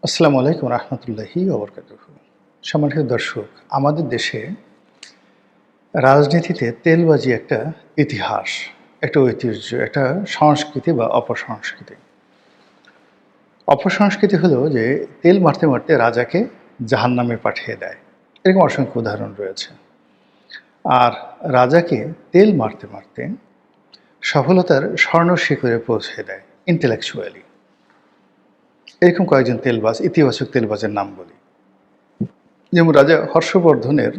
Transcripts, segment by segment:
আসসালামু আলাইকুম রহমতুল্লাহি ওবরকাতুহু। সম্মানিত দর্শক, আমাদের দেশে রাজনীতিতে তেলবাজি একটা ইতিহাস, একটা ঐতিহ্য, একটা সংস্কৃতি বা অপসংস্কৃতি। অপসংস্কৃতি হলো যে তেল মারতে মারতে রাজাকে জাহান্নামে পাঠিয়ে দেয়। এরকম অসংখ্য উদাহরণ রয়েছে। আর রাজাকে তেল মারতে মারতে সফলতার স্বর্ণ শিখরে পৌঁছে দেয় ইন্টেলেকচুয়ালি। এরকম কয়েকজন তেলবাজ, ইতিবাচক তেলবাজের নাম বলি। যেমন রাজা হর্ষবর্ধনের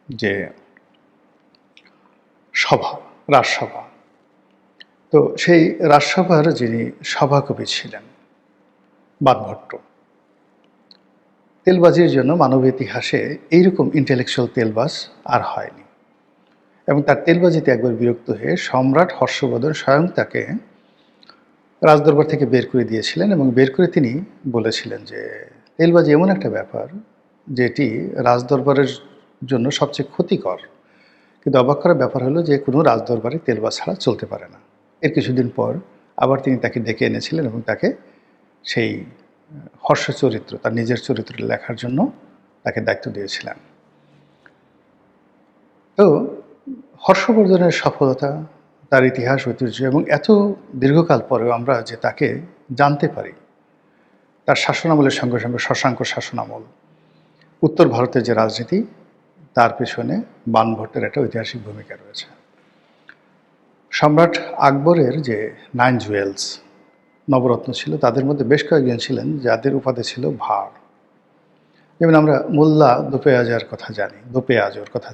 যে সভা, রাজসভা, তো সেই রাজসভার যিনি সভাকবি ছিলেন বাদভট্ট, তেলবাজির জন্য মানব ইতিহাসে এইরকম ইন্টেলেকচুয়াল তেলবাজ আর হয়নি। এবং তার তেলবাজিতে একবার বিরক্ত হয়ে সম্রাট হর্ষবর্ধন স্বয়ং তাকে রাজদরবার থেকে বের করে দিয়েছিলেন এবং বের করে তিনি বলেছিলেন যে তেলবাজি এমন একটা ব্যাপার যেটি রাজদরবারের জন্য সবচেয়ে ক্ষতিকর। কিন্তু অবাক করার ব্যাপার হলো যে কোনো রাজদরবারে তেলবাজ ছাড়া চলতে পারে না। এর কিছুদিন পর আবার তিনি তাকে ডেকে এনেছিলেন এবং তাকে সেই হর্ষ চরিত্র, তার নিজের চরিত্র লেখার জন্য তাকে দায়িত্ব দিয়েছিলেন। তো হর্ষবর্ধনের সফলতা, তার ইতিহাস, ঐতিহ্য এবং এত দীর্ঘকাল পরেও আমরা যে তাকে জানতে পারি, তার শাসনামলের সঙ্গে সঙ্গে শশাঙ্ক শাসনামল, উত্তর ভারতের যে রাজনীতি, তার পেছনে বাণভট্টের একটা ঐতিহাসিক ভূমিকা রয়েছে। সম্রাট আকবরের যে 9 জুয়েলস নবরত্ন ছিল, তাদের মধ্যে বেশ কয়েকজন ছিলেন যাদের উপাধি ছিল ভাঁড়। যেমন আমরা মোল্লা দোপেয়াজের কথা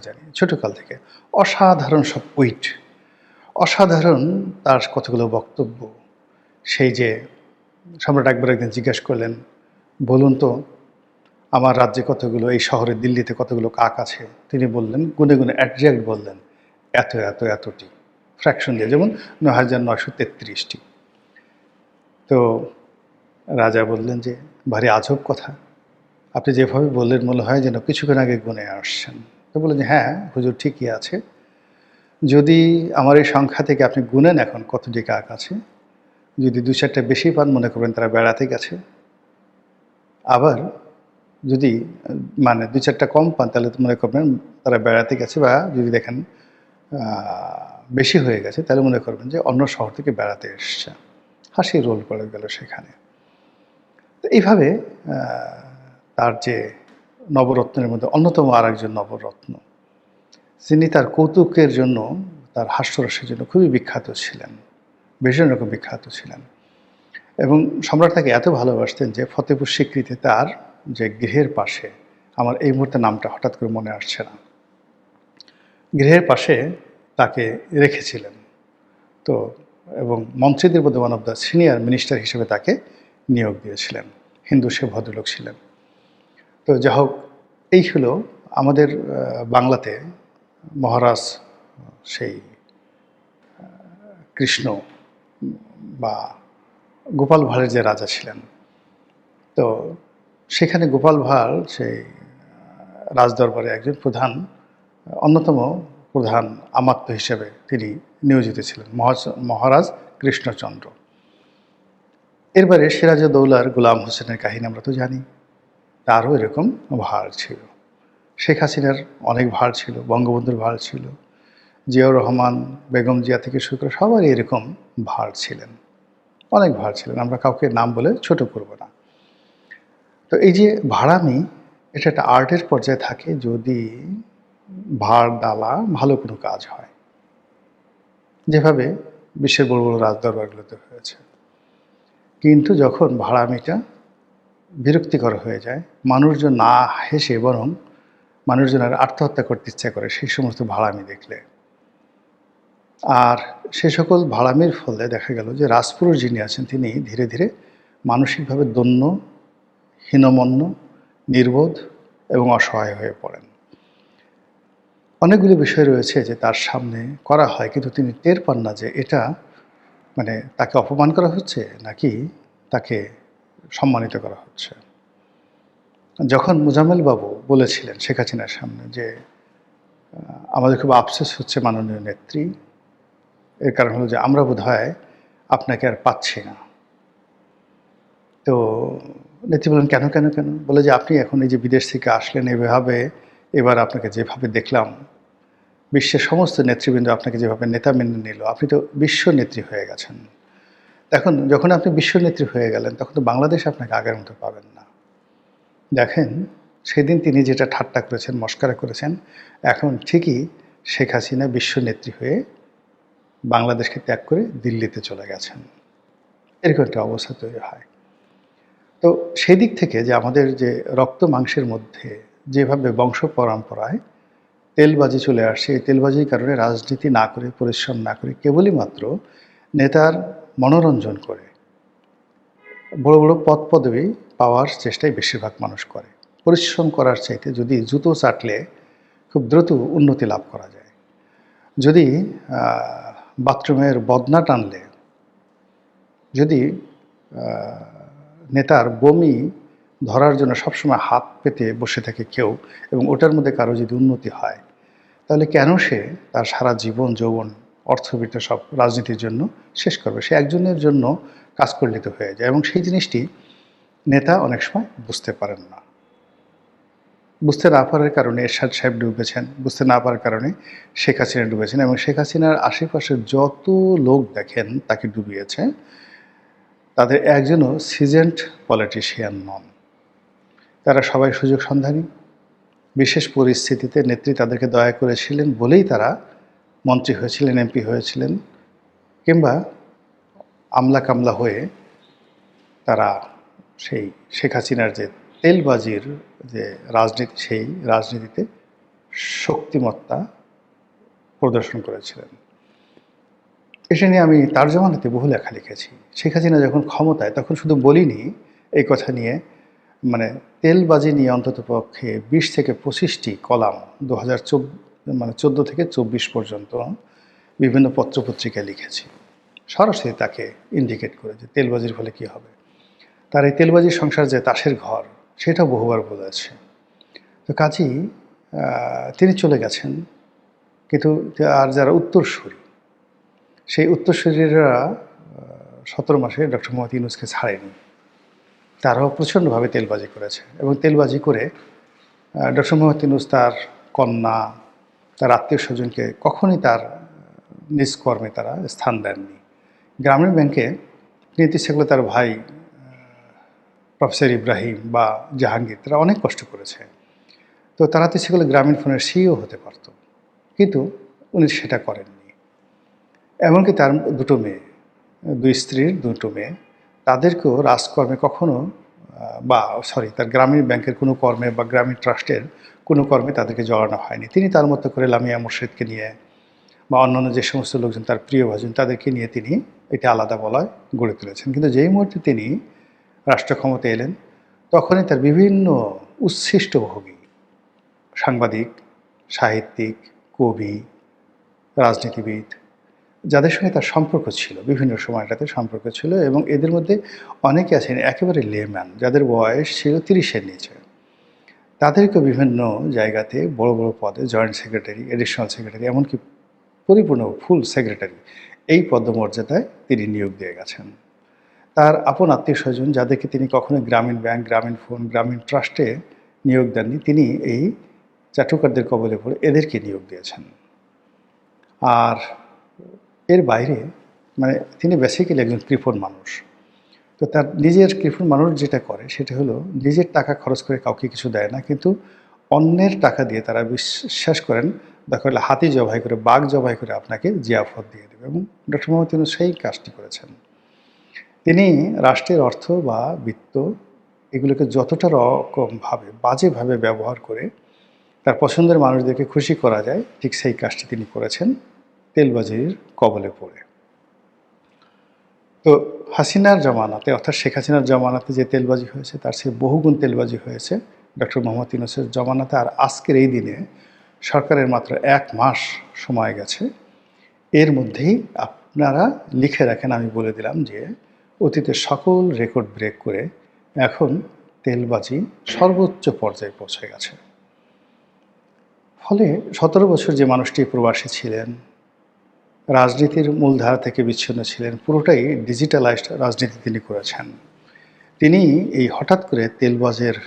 জানি ছোটকাল থেকে। অসাধারণ সব উইট, অসাধারণ তার কতগুলো বক্তব্য। সেই যে সম্রাট আকবর একদিন জিজ্ঞেস করলেন, বলুন তো আমার রাজ্যে কতগুলো, এই শহরে দিল্লিতে কতগুলো কাক আছে? তিনি বললেন, গুনে গুনে অ্যাডজেক্ট বললেন, এত এত এতটি, ফ্র্যাকশন দিয়ে, যেমন ৯,৯৩৩টি। তো রাজা বললেন যে ভারী আজব কথা, আপনি যেভাবে বললেন মনে হয় যেন কিছুক্ষণ আগে গুনে আসছেন। তো বললেন যে হ্যাঁ হুজুর, ঠিকই আছে। যদি আমার এই সংখ্যা থেকে আপনি গুনেন এখন কতটি কাক আছে, যদি ২-৪টা বেশি পান মনে করবেন তারা বেড়াতে গেছে। আবার যদি মানে ২-৪টা কম পান তাহলে তো মনে করবেন তারা বেড়াতে গেছে, বা যদি দেখেন বেশি হয়ে গেছে তাহলে মনে করবেন যে অন্য শহর থেকে বেড়াতে এসছে। হাসি রোল পড়ে গেল সেখানে। তো এইভাবে তার যে নবরত্নের মধ্যে অন্যতম আর একজন নবরত্ন, যিনি তার কৌতুকের জন্য, তার হাস্যরসের জন্য খুবই বিখ্যাত ছিলেন, ভীষণ রকম বিখ্যাত ছিলেন। এবং সম্রাট তাকে এত ভালোবাসতেন যে ফতেপুর সিক্রিতে তার যে গৃহের পাশে, আমার এই মুহূর্তে নামটা হঠাৎ করে মনে আসছে না, গৃহের পাশে তাকে রেখেছিলেন। তো এবং মন্ত্রীদের মধ্যে one of the senior minister হিসেবে তাকে নিয়োগ দিয়েছিলেন। হিন্দু সে ভদ্রলোক ছিলেন। তো যা হোক, এই হলো আমাদের বাংলাতে মহারাজ সেই কৃষ্ণ বা গোপাল ভাঁড়ের যে রাজা ছিলেন। তো সেখানে গোপাল ভাঁড় সেই রাজদরবারে একজন অন্যতম প্রধান আমাত্য হিসেবে তিনি নিয়োজিত ছিলেন, মহারাজ কৃষ্ণচন্দ্র। এরবারে সিরাজউদ্দৌলার গোলাম হোসেনের কাহিনী আমরা তো জানি, তারও এরকম ভাঁড় ছিল। শেখ হাসিনার অনেক ভাঁড় ছিল, বঙ্গবন্ধুর ভাঁড় ছিল, জিয়াউর রহমান, বেগম জিয়া থেকে শুরু করে সবারই এরকম ভাঁড় ছিলেন, অনেক ভাঁড় ছিলেন। আমরা কাউকে নাম বলে ছোট করব না। তো এই যে ভাঁড়ামি, এটা একটা আর্টের পর্যায়ে থাকে যদি ভাঁড় ডালা ভালো কোনো কাজ হয়, যেভাবে বিশ্বের বড় বড় রাজদরবারগুলোতে হয়েছে। কিন্তু যখন ভাঁড়ামিটা বিরক্তিকর হয়ে যায়, মানুষজন না হেসে বরং মানুষজন আর আত্মহত্যা করতে ইচ্ছা করে সেই সমস্ত ভাঁড়ামি দেখলে। আর সে সকল ভাঁড়ামির ফলে দেখা গেল যে রাজপুরুষ যিনি আছেন তিনি ধীরে ধীরে মানসিকভাবে দন্য, হীনমন্য, নির্বোধ এবং অসহায় হয়ে পড়েন। অনেকগুলি বিষয় রয়েছে যে তার সামনে করা হয়, কিন্তু তিনি টের পান না যে এটা মানে তাকে অপমান করা হচ্ছে নাকি তাকে সম্মানিত করা হচ্ছে। যখন মোজাম্মেল বাবু বলেছিলেন শেখ হাসিনার সামনে যে আমাদের খুব আফসোস হচ্ছে মাননীয় নেত্রী, এর কারণ হলো যে আমরা বোধহয় আপনাকে আর পাচ্ছি না। তো নেত্রী বলেন, কেন কেন কেন? বলে যে, আপনি এখন এই যে বিদেশ থেকে আসলেন, এভাবে এবার আপনাকে যেভাবে দেখলাম, বিশ্বের সমস্ত নেতৃবৃন্দ আপনাকে যেভাবে নেতা মেনে নিল, আপনি তো বিশ্ব নেত্রী হয়ে গেছেন। এখন যখন আপনি বিশ্ব নেত্রী হয়ে গেলেন, তখন তো বাংলাদেশ আপনাকে আগের মতো পাবেন না। দেখেন, সেদিন তিনি যেটা ঠাট্টা করেছেন, মশকরা করেছেন, এখন ঠিকই শেখ হাসিনা বিশ্ব নেত্রী হয়ে বাংলাদেশকে ত্যাগ করে দিল্লিতে চলে গেছেন। এরকম একটা অবস্থা তৈরি হয়। তো সেই দিক থেকে যে আমাদের যে রক্ত মাংসের মধ্যে যেভাবে বংশ পরম্পরায় তেলবাজি চলে আসছে, এই তেলবাজির কারণে রাজনীতি না করে, পরিশ্রম না করে, কেবলই মাত্র নেতার মনোরঞ্জন করে বড় বড় পদ পদবি পাওয়ার চেষ্টাই বেশিরভাগ মানুষ করে। পরিশ্রম করার চাইতে যদি জুতো চাটলে খুব দ্রুত উন্নতি লাভ করা যায়, যদি বাথরুমের বদনা টানলে, যদি নেতার বমি ধরার জন্য সবসময় হাত পেতে বসে থাকে কেউ, এবং ওটার মধ্যে কারো যদি উন্নতি হয়, তাহলে কেন সে তার সারা জীবন যৌবন অর্থবিত্ত সব রাজনীতির জন্য শেষ করবে? সে একজনের জন্য কাজ করলে তো হয়ে যায়। এবং সেই জিনিসটি নেতা অনেক সময় বুঝতে পারেন না। বুঝতে না পারার কারণে এরশাদ সাহেব ডুবেছেন, বুঝতে না পারার কারণে শেখ হাসিনা ডুবেছেন, এবং শেখ হাসিনার আশেপাশে যত লোক দেখেন তাকে ডুবিয়েছে, তাদের একজনও সিজেন্ট পলিটিশিয়ান নন। তারা সবাই সুযোগ সন্ধানী। বিশেষ পরিস্থিতিতে নেত্রী তাদেরকে দয়া করেছিলেন বলেই তারা মন্ত্রী হয়েছিলেন, এমপি হয়েছিলেন, কিংবা আমলা কামলা হয়ে তারা সেই শেখ হাসিনার যে তেলবাজির যে রাজনীতি, সেই রাজনীতিতে শক্তিমত্তা প্রদর্শন করেছিলেন। এটা নিয়ে আমি তার জমানাতে বহু লেখা লিখেছি। শেখ হাসিনা যখন ক্ষমতায়, তখন শুধু বলিনি এই কথা নিয়ে, মানে তেলবাজি নিয়ে অন্ততপক্ষে 20 থেকে 25টি কলাম 2014 থেকে 24 পর্যন্ত বিভিন্ন পত্রপত্রিকায় লিখেছি, সরাসরি তাকে ইন্ডিকেট করে যে তেলবাজির ফলে কী হবে। তার এই তেলবাজির সংসার যে তাসের ঘর, সেটাও বহুবার বলেছে। তো কাজেই তিনি চলে গেছেন, কিন্তু আর যারা উত্তরসূরি, সেই উত্তরসূরিরা 17 মাসে ডক্টর মোহাম্মদ ইউনূসকে ছাড়েনি। তারাও প্রচণ্ডভাবে তেলবাজি করেছে, এবং তেলবাজি করে ডক্টর মোহাম্মদ ইউনূস তার কন্যা, তার আত্মীয় স্বজনকে কখনই তার নিজ কর্মে তারা স্থান দেননি। গ্রামীণ ব্যাংকে নিতে ইচ্ছে করলে তার ভাই প্রফেসর ইব্রাহিম বা জাহাঙ্গীর, তারা অনেক কষ্ট করেছে। তো তারা তো ইচ্ছে করলে গ্রামীণ ফোনের সিইও হতে পারত, কিন্তু উনি সেটা করেননি। এমনকি তার দুটো মেয়ে, দুই স্ত্রীর দুটো মেয়ে, তাদেরকেও রাজকর্মে কখনো তার গ্রামীণ ব্যাংকের কোনো কর্মে বা গ্রামীণ ট্রাস্টের কোনো কর্মে তাদেরকে জড়ানো হয়নি। তিনি তার মতো করে লামিয়া মুর্শিদকে নিয়ে বা অন্যান্য যে সমস্ত লোকজন তার প্রিয়ভাজন, তাদেরকে নিয়ে তিনি এটা আলাদা বলয় গড়ে তুলেছেন। কিন্তু যেই মুহূর্তে তিনি রাষ্ট্র ক্ষমতায় এলেন, তখনই তার বিভিন্ন উচ্ছিষ্টভোগী সাংবাদিক, সাহিত্যিক, কবি, রাজনীতিবিদ, যাদের সঙ্গে তার সম্পর্ক ছিল, বিভিন্ন সময়টাতে সম্পর্ক ছিল, এবং এদের মধ্যে অনেকে আছেন একেবারে লেম্যান, যাদের বয়স ছিল 30-এর নিচে, তাদেরকে বিভিন্ন জায়গাতে বড় বড় পদে, জয়েন্ট সেক্রেটারি, এডিশনাল সেক্রেটারি, এমনকি পরিপূর্ণ ফুল সেক্রেটারি, এই পদমর্যাদায় তিনি নিয়োগ দিয়ে গেছেন। তার আপন আত্মীয় স্বজন, যাদেরকে তিনি কখনো গ্রামীণ ব্যাংক, গ্রামীণ ফোন, গ্রামীণ ট্রাস্টে নিয়োগ দেননি, তিনি এই চাটুকারদের কবলে পড়ে এদেরকে নিয়োগ দিয়েছেন। আর এর বাইরে মানে তিনি বেসিক্যালি একজন কৃপণ মানুষ। তো তার নিজের কৃপণ মানুষ যেটা করে সেটা হলো, নিজের টাকা খরচ করে কাউকে কিছু দেয় না, কিন্তু অন্যের টাকা দিয়ে তারা বিশ্বাস করেন দরকার হলে হাতি জবাই করে, বাঘ জবাই করে আপনাকে জিয়াফত দিয়ে দেবে, এবং ডক্টর মোহাম্মদ ইউনূস সেই কাজটি করেছেন। তিনি রাষ্ট্রের অর্থ বা বিত্ত এগুলোকে যতটা রকমভাবে বাজেভাবে ব্যবহার করে তার পছন্দের মানুষদেরকে খুশি করা যায়, ঠিক সেই কাজটি তিনি করেছেন তেলবাজির কবলে পড়ে। তো হাসিনার জমানাতে, অর্থাৎ শেখ হাসিনার জমানাতে যে তেলবাজি হয়েছে, তার চেয়ে বহুগুণ তেলবাজি হয়েছে ডক্টর মোহাম্মদ ইউনূসের জমানাতে। আর আজকের এই দিনে সরকারের মাত্র 1 মাস সময় গেছে, এর মধ্যেই আপনারা লিখে রাখেন, আমি বলে দিলাম যে অতীতের সকল রেকর্ড ব্রেক করে এখন তেলবাজি সর্বোচ্চ পর্যায়ে পৌঁছে গেছে। ফলে 17 বছর যে মানুষটি প্রবাসী ছিলেন, রাজনীতির মূলধারা থেকে বিচ্ছিন্ন ছিলেন, পুরোটাই ডিজিটালাইজড রাজনীতি তিনি করেছেন। তিনি এই হঠাৎ করে তেলবাজের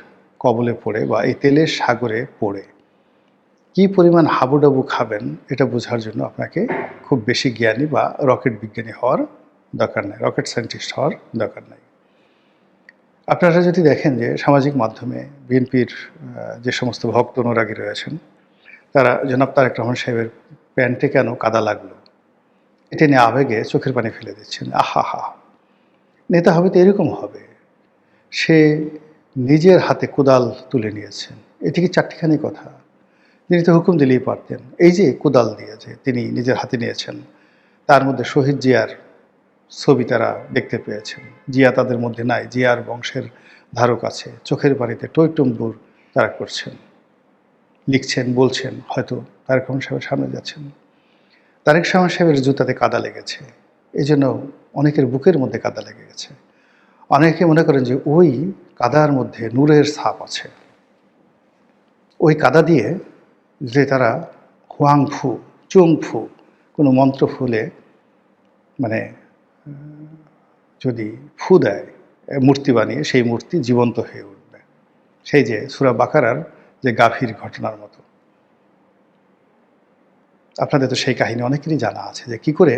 কবলে পড়ে বা এই তেলের সাগরে পড়ে কি পরিমাণ হাবুডাবু খাবেন এটা বোঝার জন্য আপনাকে খুব বেশি জ্ঞানী বা রকেট বিজ্ঞানী হওয়ার দরকার নাই, রকেট সায়েন্টিস্ট হওয়ার দরকার নাই। আপনারা যদি দেখেন যে সামাজিক মাধ্যমে বিএনপির যে সমস্ত ভক্ত অনুরাগী রয়েছেন, তারা জনাব তারেক রহমান সাহেবের প্যান্টে কেন কাদা লাগলো এটা নিয়ে আবেগে চোখের পানি ফেলে দিচ্ছেন। আহা হা, নেতা হবে তো এরকম হবে, সে নিজের হাতে কোদাল তুলে নিয়েছেন, এটি কি চারটিখানি কথা? তিনি তো হুকুম দিলেই পারতেন। এই যে কোদাল দিয়ে যে তিনি নিজের হাতে নিয়েছেন, তার মধ্যে শহীদ জিয়ার ছবি তারা দেখতে পেয়েছেন। জিয়া তাদের মধ্যে নাই, জিয়ার বংশের ধারক আছে, চোখের পানিতে টইটুম্বুর তারা করছেন, লিখছেন, বলছেন, হয়তো তারেক রহমান সাহেবের সামনে যাচ্ছেন, তারেক রহমান সাহেবের জুতাতে কাদা লেগেছে, এই জন্য অনেকের বুকের মধ্যে কাদা লেগে গেছে। অনেকে মনে করেন যে ওই কাদার মধ্যে নূরের ছাপ আছে, ওই কাদা দিয়ে যে তারা হুয়াংফু, চুংফু কোনো মন্ত্র ফুলে মানে যদি ফু দেয় মূর্তি বানিয়ে, সেই মূর্তি জীবন্ত হয়ে উঠবে। সেই যে সূরা বাকারার যে গাভীর ঘটনার মতো। আপনাদের তো সেই কাহিনী অনেকেরই জানা আছে যে কি করে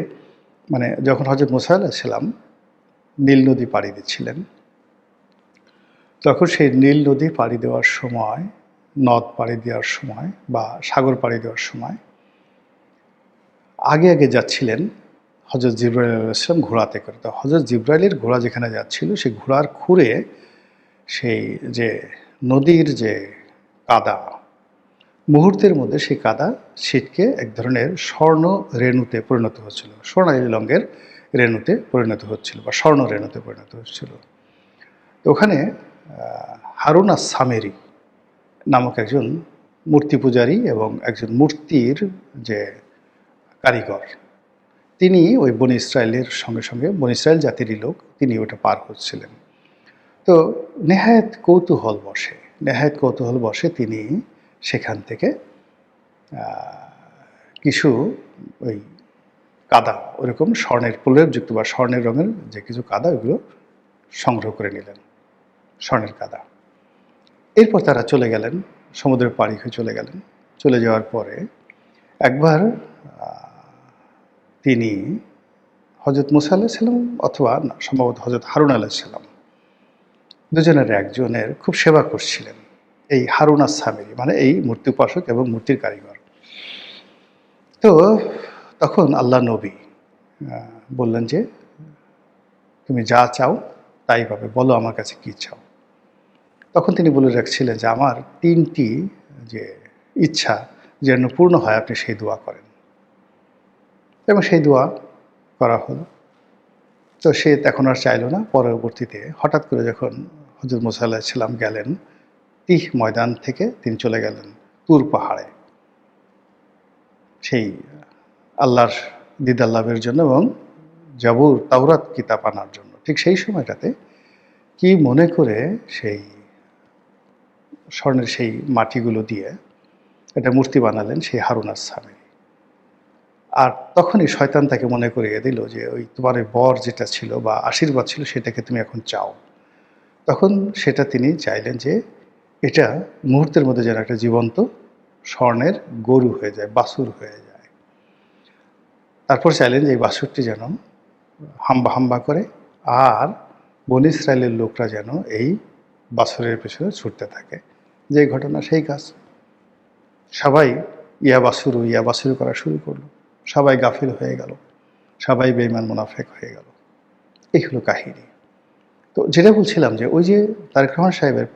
মানে যখন হযরত মুসা আলাইহিস সালাম নীল নদী পাড়ি দিচ্ছিলেন, তখন সেই নীল নদী পাড়ি দেওয়ার সময়, নদ পাড়ি দেওয়ার সময় বা সাগর পাড়ি দেওয়ার সময় আগে আগে যাচ্ছিলেন হযরত জিবরাইল আলাইহিস সালাম ঘোড়াতে করে। তো হযরত জিবরাইলের ঘোড়া যেখানে যাচ্ছিল, সেই ঘোড়ার খুরে সেই যে নদীর যে কাদা, মুহূর্তের মধ্যে সেই কাদা ছিটকে এক ধরনের স্বর্ণ রেণুতে পরিণত হচ্ছিল, সোনালি রঙের রেণুতে পরিণত হচ্ছিল বা স্বর্ণ রেণুতে পরিণত হচ্ছিল। তো ওখানে হারুন আস-সামেরি নামক একজন মূর্তি পূজারী এবং একজন মূর্তির যে কারিগর, তিনি ওই বনি ইসরায়েলের সঙ্গে সঙ্গে, বনি ইসরায়েল জাতিরই লোক, তিনি ওটা পার হচ্ছিলেন। তো নেহায়েত কৌতূহল বসে তিনি সেখান থেকে কিছু ওই কাদা, ওইরকম স্বর্ণের প্রলেপযুক্ত বা স্বর্ণের রঙের যে কিছু কাদা, ওইগুলো সংগ্রহ করে নিলেন, স্বর্ণের কাদা। এরপর তারা চলে গেলেন, সমুদ্রের পাড়ি হয়ে চলে গেলেন। চলে যাওয়ার পরে একবার তিনি হযরত মুসা আলাইহিস সালাম অথবা সম্ভবত হযরত হারুন আলাইহিস সালাম, দুজনের একজনের খুব সেবা করছিলেন, এই হারুন আস-সামেরি মানে এই মূর্তি উপাসক এবং মূর্তির কারিগর। তো তখন আল্লাহ নবী বললেন যে তুমি যা চাও তাই পাবে, বলো আমার কাছে কি চাও। তখন তিনি বলে রাখছিলেন যে আমার 3টি যে ইচ্ছা যেন পূর্ণ হয়, আপনি সেই দোয়া করেন। এবং সেই দোয়া করা হলো। তো সে এখন আর চাইল না। পরবর্তীতে হঠাৎ করে যখন হযরত মুসা আলাইহিস সালাম গেলেন, তিহ ময়দান থেকে তিনি চলে গেলেন তুর পাহাড়ে, সেই আল্লাহর দিদার লাভের জন্য এবং জাবুর তাওরাত কিতাব আনার জন্য। ঠিক সেই সময়টাতে কি মনে করে সেই স্বর্ণের সেই মাটিগুলো দিয়ে একটা মূর্তি বানালেন সেই হারুন আস-সামেরি। আর তখনই শয়তান তাকে মনে করিয়ে দিল যে ওই তোমার ওই বর যেটা ছিল বা আশীর্বাদ ছিল, সেটাকে তুমি এখন চাও। তখন সেটা তিনি চাইলেন যে এটা মুহূর্তের মধ্যে যেন একটা জীবন্ত স্বর্ণের গরু হয়ে যায়, বাছুর হয়ে যায়। তারপর চাইলেন যে এই বাছুরটি যেন হাম্বা হাম্বা করে, আর বনী ইসরায়েলের লোকরা যেন এই বাছুরের পেছনে ছুটতে থাকে। যে ঘটনা সেই কাজ। সবাই ইয়া বাছুরু করা শুরু করলো, সবাই গাফিল হয়ে গেল, সবাই বেঈমান মুনাফেক হয়ে গেল। এই হলো কাহিনী। তো যেটা বলছিলাম যে ওই যে তারেক রহমান সাহেবের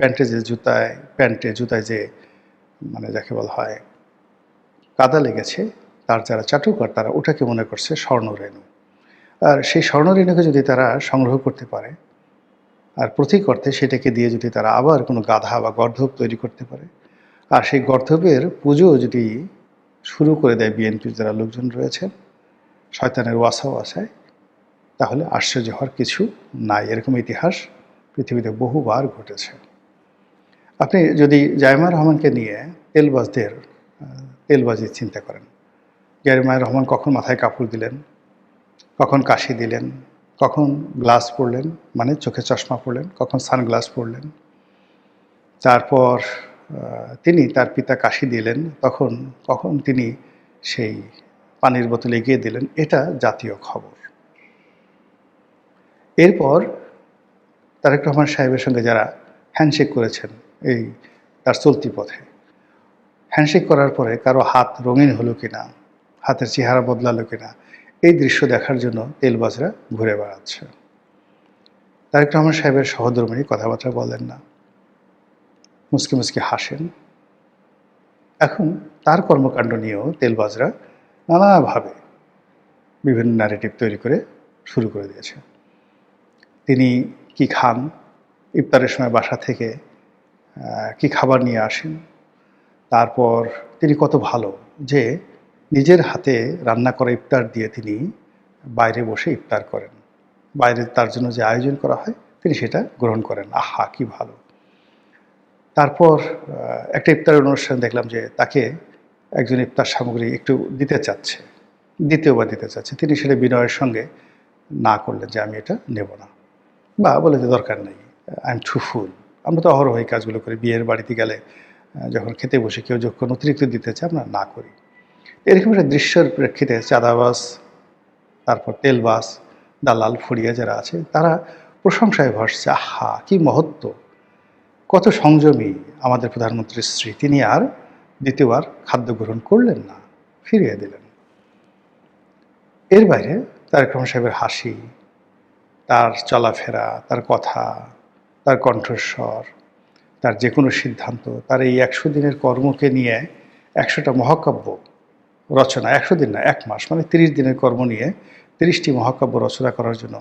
জুতায় যে মানে যাকে বলা হয় কাদা লেগেছে, তার যারা চাটুকার তারা ওটাকে মনে করছে স্বর্ণরেণু। আর সেই স্বর্ণরেণুকে যদি তারা সংগ্রহ করতে পারে আর প্রতীক অর্থে সেটাকে দিয়ে যদি তারা আবার কোনো গাধা বা গর্ধব তৈরি করতে পারে, আর সেই গর্ধবের পুজো যদি শুরু করে দেয় বিএনপির যারা লোকজন রয়েছেন শয়তানের ওয়াসায়, তাহলে আশ্চর্য হওয়ার কিছু নাই। এরকম ইতিহাস পৃথিবীতে বহুবার ঘটেছে। আপনি যদি জাইমা রহমানকে নিয়ে তেলবাজি চিন্তা করেন, জাইমা রহমান কখন মাথায় কাপড় দিলেন, কখন কাশি দিলেন, কখন গ্লাস পরলেন, মানে চোখে চশমা পরলেন, কখন সানগ্লাস পরলেন। তারপর তিনি তার পিতা কাশি দিলেন, কখন তিনি সেই পানির বোতল এগিয়ে দিলেন, এটা জাতীয় খবর। এরপর তারেক রহমান সাহেবের সঙ্গে যারা হ্যান্ডশেক করেছেন এই তার চলতি পথে, হ্যান্ডশেক করার পরে কারো হাত রঙিন হলো কিনা, হাতের চেহারা বদলালো কিনা, এই দৃশ্য দেখার জন্য তেলবাজরা ঘুরে বেড়াচ্ছে। তারেক রহমান সাহেবের সহধর্মিণী কথাবার্তা বলেন না, মুচকি মুচকি হাসেন। এখন তার কর্মকাণ্ড নিয়েও তেলবাজরা নানাভাবে বিভিন্ন ন্যারেটিভ তৈরি করে শুরু করে দিয়েছে। তিনি কি খান, ইফতারের সময় বাসা থেকে কি খাবার নিয়ে আসেন, তারপর তিনি কত ভালো যে নিজের হাতে রান্না করা ইফতার দিয়ে তিনি বাইরে বসে ইফতার করেন, বাইরে তার জন্য যে আয়োজন করা হয় তিনি সেটা গ্রহণ করেন। আহা কি ভালো। তারপর একটা ইফতারের অনুষ্ঠান দেখলাম যে তাকে একজন ইফতার সামগ্রী একটু দিতে চাচ্ছে, দ্বিতীয়বার দিতে চাচ্ছে, তিনি সেটা বিনয়ের সঙ্গে না করলেন যে আমি এটা নেব না, বা বলে যে দরকার নেই, আই এম টু ফুল। আমরা তো অহরহ এই কাজগুলো করি, বিয়ের বাড়িতে গেলে যখন খেতে বসে কেউ যখন অতিরিক্ত দিতে চায় আমরা না করি। এরকম একটা দৃশ্যের প্রেক্ষিতে চাঁদাবাজ, তারপর তেলবাজ, দালাল, ফড়িয়া যারা আছে তারা প্রশংসায় ভাসছে, আহা কি মহত্ব, কত সংযমী আমাদের প্রধানমন্ত্রীর স্ত্রী, তিনি আর দ্বিতীয়বার খাদ্য গ্রহণ করলেন না, ফিরিয়ে দিলেন। এর বাইরে তারেক রহমান সাহেবের হাসি, তার চলাফেরা, তার কথা, তার কণ্ঠস্বর, তার যে কোনো সিদ্ধান্ত, তার এই 100 দিনের কর্মকে নিয়ে 100টা মহাকাব্য রচনা, 100 দিন না, 1 মাস, মানে 30 দিনের কর্ম নিয়ে 30টি মহাকাব্য রচনা করার জন্য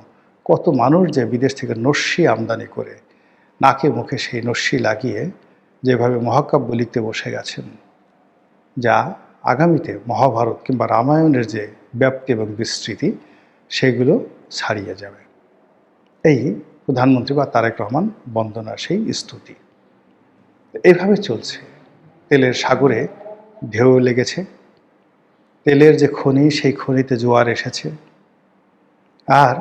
কত মানুষ যে বিদেশ থেকে নস্যি আমদানি করে নাকে মুখে সেই নস্যি লাগিয়ে যেভাবে মহাকাব্য লিখতে বসে গেছেন, যা আগামীতে মহাভারত কিংবা রামায়ণের যে ব্যাপ্তি এবং বিস্তৃতি সেগুলো ছাড়িয়ে যাবে। এই প্রধানমন্ত্রী বা তারেক রহমান বন্দনার সেই স্তুতি। এইভাবে চলছে। তেলের সাগরে ঢেউ লেগেছে, তেলের যে খনি সেই খনিতে জোয়ার এসেছে, আর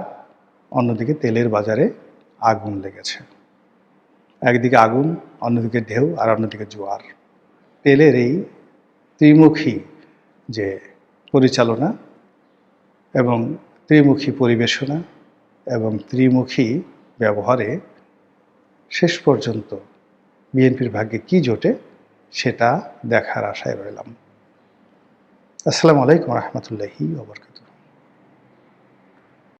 অন্যদিকে তেলের বাজারে আগুন লেগেছে। একদিকে আগুন, অন্যদিকে ঢেউ, আর অন্যদিকে জোয়ার। তেলের এই ত্রিমুখী যে পরিচালনা এবং ত্রিমুখী পরিবেশনা এবং ত্রিমুখী ব্যবহারে শেষ পর্যন্ত বিএনপির ভাগ্যে কি জোটে সেটা দেখার আশায় রইলাম। আসসালামু আলাইকুম রহমতুল্লাহি ওয়া বারাকাতুহু।